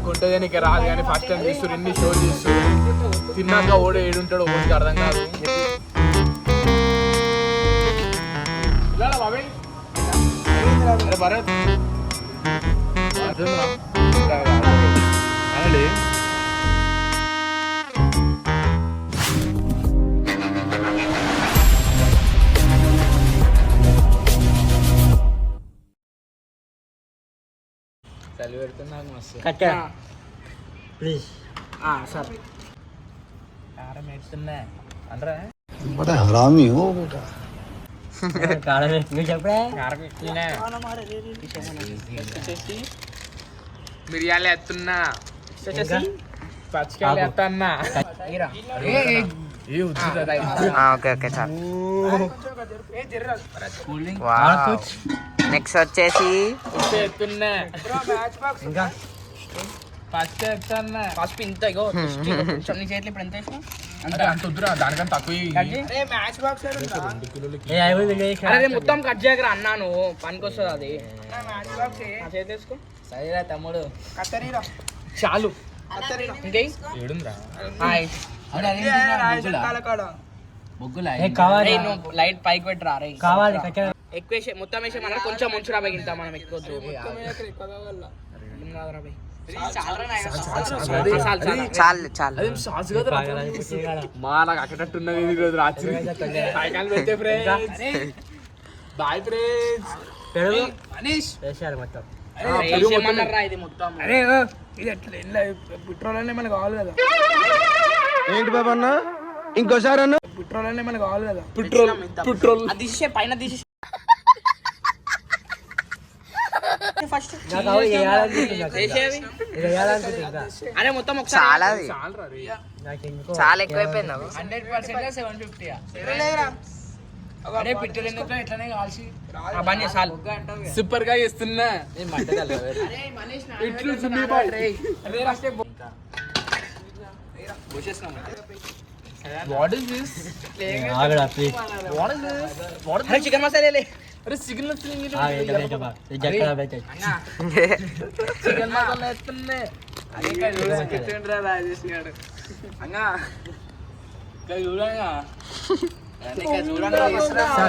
గుంటది నీకు రాదు కానీ ఫస్ట్ టైం తీస్తారు ఎన్ని షోలు తీస్తారు తిన్నాక ఓడి ఏడుంటాడు ఒకరికి అర్థం కాదు. బాబాయ్ భరత్ అనండి చలి పెడుతుంది నాకు మస్తు ప్లీజ్ సార్ కారం వేస్తున్నా అనరా హరామి ఓ బేటా కారం చెప్పే కారం ఎత్తున్నా మిరియాలు ఎత్తున్నా పచ్చికాయలు ఎత్తన్నా ఓకే సార్. నెక్స్ట్ వచ్చేసి ఎత్తున్నా ఇంకా ఫస్ట్ ఎత్తన్నా ఫస్ట్ ఇంత ఇగో కొంచెం నీ చేతిలో ఇప్పుడు ఎంత వేసినా అంత వద్దురా దానికన్నా తక్కువ మొత్తం కట్ చేయకరా అన్నాను పనికి వస్తుంది అది చేసేసుకో సరేరా తమ్ముడు చాలు ఇంకే లైట్ పైకి పెట్టరా కావాలి ఎక్కువ మొత్తం వేసేమన్నా కొంచెం ముంచురా ఇంత మనం ఎక్కువ చాలు చాలు మా నాకు అక్కడట్టున్నది రాత్రి బాయ్ ఫ్రెండ్స్ మొత్తం అరే ఇది ఎట్లా పెట్రోల్ అనే మనకు కావాలి కదా. ఏంటి బాబా అన్న ఇంకోసారి అన్న పెట్రోల్ అనే మనకు కావాలి కదా. పెట్రోల్ అది పైన తీసి అరే మొత్తం చాలా చాలా ఎక్కువైపోయింది. 100% అరే పెట్రోల్ ఎందుకు ఎట్లనే కాల్సి బండి చాలు సూపర్ గా చేస్తున్నా చికెన్ మసాలా అరే చికెన్ చికెన్ మసాలా ఎత్తున్నా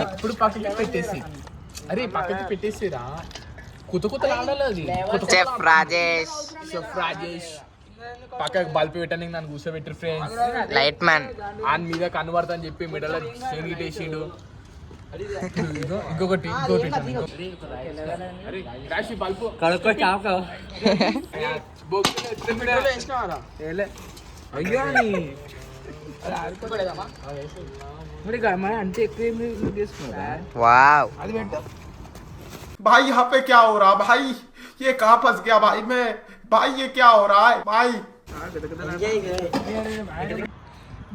ఇప్పుడు పక్కకి పెట్టేసి అరే పక్కకి పెట్టేసిరా కుత ఆడాలి అది. చెఫ్ రాజేష్ పక్కకి బల్బ్ పెట్టడానికి నన్ను కూర్చోబెట్టారు ఫ్రెండ్స్. లైట్ మ్యాన్ ఆయన మీద కనబడతా అని చెప్పి మెడలో చేంగి వేసిండు. ఇంకొకటి బల్బు అయ్యో అంటే ఎక్కువ తీసుకున్నారా అది పెట్టు. भाई यहाँ पे क्या हो रहा भाई ये कहाँ फंस गया भाई मैं भाई ये क्या हो रहा है भाई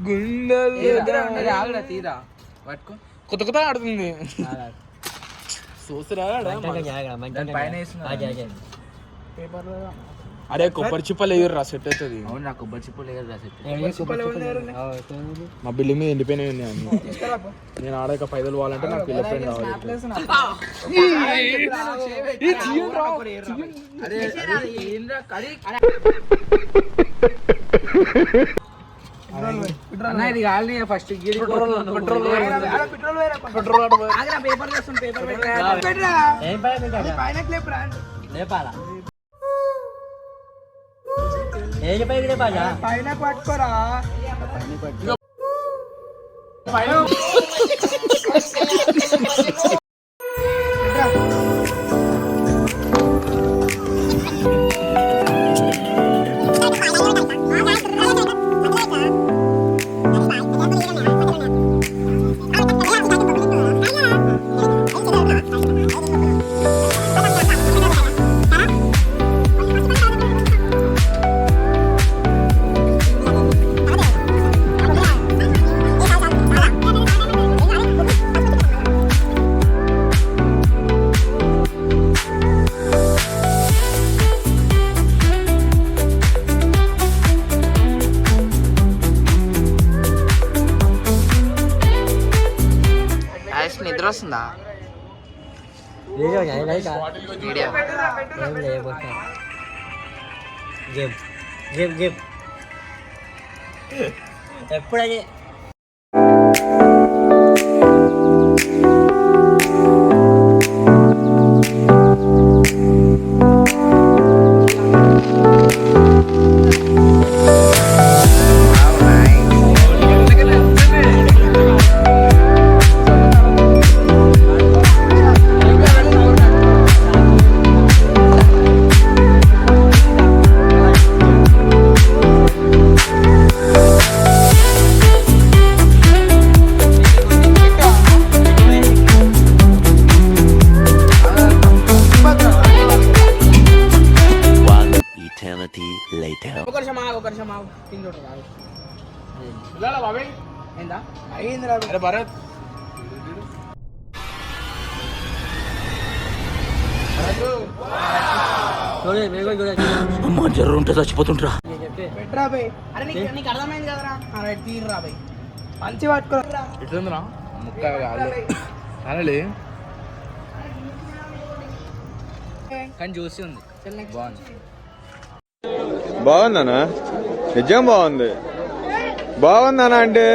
గుండెలు తీరా పట్టుకో కొత్త ఆడుతుంది చూసిరా అరే కొబ్బరి చిప్పలు ఎదురురా సెట్ అవుతుంది. అవునా కొబ్బరి చిప్పలు మా బిల్డింగ్ మీద ఎండిపోయినాయి ఉన్నాయి. నేను ఆడక పైదలు పోవాలంటే నాకు పిల్ల ఫ్రెండ్ కావాలి. ఇది కాదు ఫస్ట్ లేపాలా పైన పట్టుకోరా నిద్ర వస్తుందా? ఎప్పుడది ఒక నిమిషం ఆగు. తిని చూడు రాదు. వెళ్ళాలా బాబాయ్? ఏందా అయ్యిందిరా. అరే భరత్ అమ్మ జ్వరం ఉంటే చచ్చిపోతుంటరా. పెట్టరా బై. అరే నీకు అర్థమైంది కదరా. రైట్ తీర్రా బై. మంచి పట్టుకోరా. ఎట్లుందిరా ముక్క అనలే కానీ జ్యూసీ ఉంది. బాగుంది. బాగుందనా? నిజం బాగుంది. బాగుందనా అంటే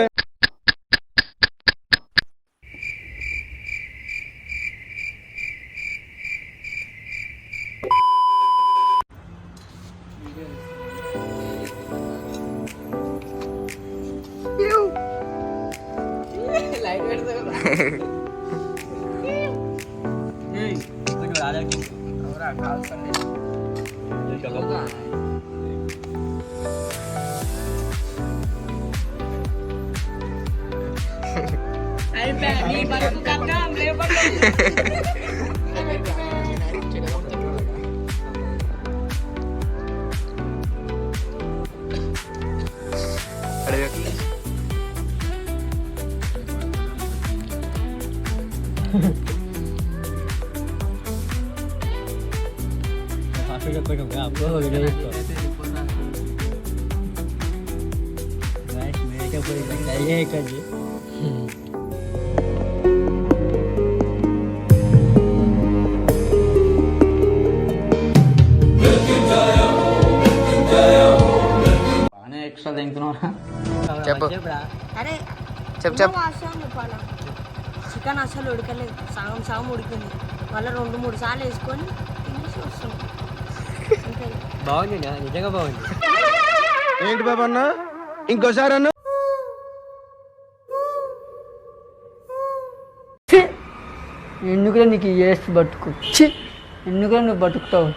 ఎక్స్ట్రా తింటున్నారా? చెప్పు అరే చెప్పు చెప్పాలా చికెన్ అసలు ఉడకలేదు, సగం సగం ఉడికింది. మళ్ళీ 2-3 సార్లు వేసుకొని తినేసి వస్తుంది. బాగుంది నిజంగా బాగుంది. ఏంటి బాబా అన్న ఇంకోసారి అన్న ఎందుకులే నీకు చేసి బతుకు, ఎందుకులే నువ్వు బతుకుతావు.